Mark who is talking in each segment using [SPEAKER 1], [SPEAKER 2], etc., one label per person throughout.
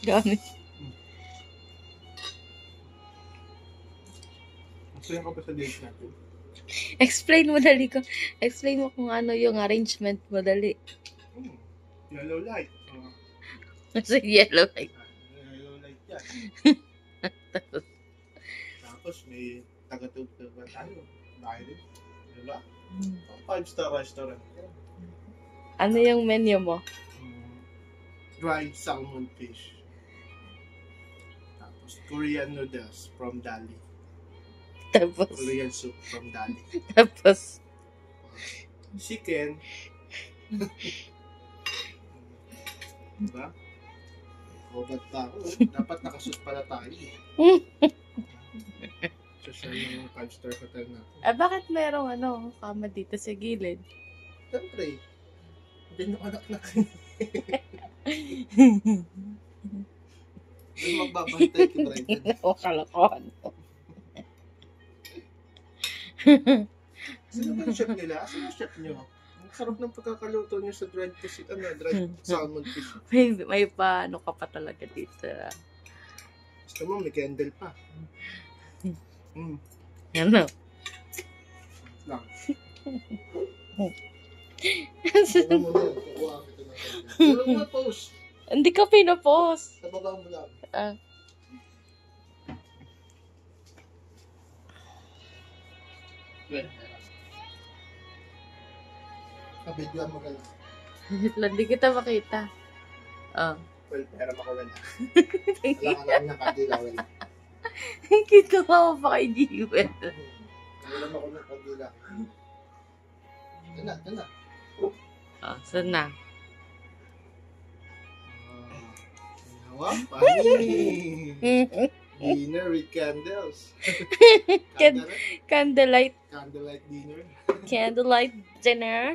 [SPEAKER 1] Gamit.
[SPEAKER 2] Explain ko pa sa date natin.
[SPEAKER 1] Explain mo dali ko. Explain mo kung ano yung arrangement mo dali.
[SPEAKER 2] Yellow light.
[SPEAKER 1] Kasi yellow light.
[SPEAKER 2] Yellow light yan. Tapos may taga-tugtog ba tayo? Bahay diba? 5-star restaurant.
[SPEAKER 1] Ano yung menu mo?
[SPEAKER 2] Dried salmon fish. Tapos Korean noodles from Dali.
[SPEAKER 1] Tapos?
[SPEAKER 2] Korean soup from Dali.
[SPEAKER 1] Tapos?
[SPEAKER 2] Chicken. Diba? O ba't pa ako? Dapat nakasuit pala tayo. Social ng 5-star hotel natin.
[SPEAKER 1] Bakit merong kama dito sa gilid?
[SPEAKER 2] Siyempre. Hindi nyo anak na kayo. Doon magbabantay kay Brighton.
[SPEAKER 1] Kalokohan.
[SPEAKER 2] Sino ba yung chef nila? Sino yung chef nyo? Ang sarap ng pagkakaluto nyo sa dried salmon fish.
[SPEAKER 1] May pa, ka pa talaga dito.
[SPEAKER 2] Gusto mo, may candle pa.
[SPEAKER 1] Ano?
[SPEAKER 2] Lang. Ano mo na yun? Kukuha kita ng candle. Ano mo post?
[SPEAKER 1] Hindi ka pinapost.
[SPEAKER 2] Sa baba mo lang. Kabidyoan mo ka lang.
[SPEAKER 1] Hindi kita makita.
[SPEAKER 2] Well, pera makawala. Wala ka lang ng kandila, wala.
[SPEAKER 1] Kita mo pa kay Jewel.
[SPEAKER 2] Wala mo ko ng kandila. Ito na.
[SPEAKER 1] Saan na?
[SPEAKER 2] Pani! Dinner with candles.
[SPEAKER 1] Candlelight.
[SPEAKER 2] Candlelight dinner.
[SPEAKER 1] Candlelight dinner.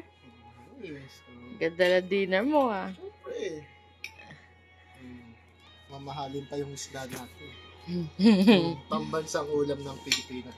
[SPEAKER 2] Yes.
[SPEAKER 1] Ganda na dinner mo
[SPEAKER 2] Siyempre. Mamahalin pa yung isda natin. Pambansang ulam ng Pilipinas.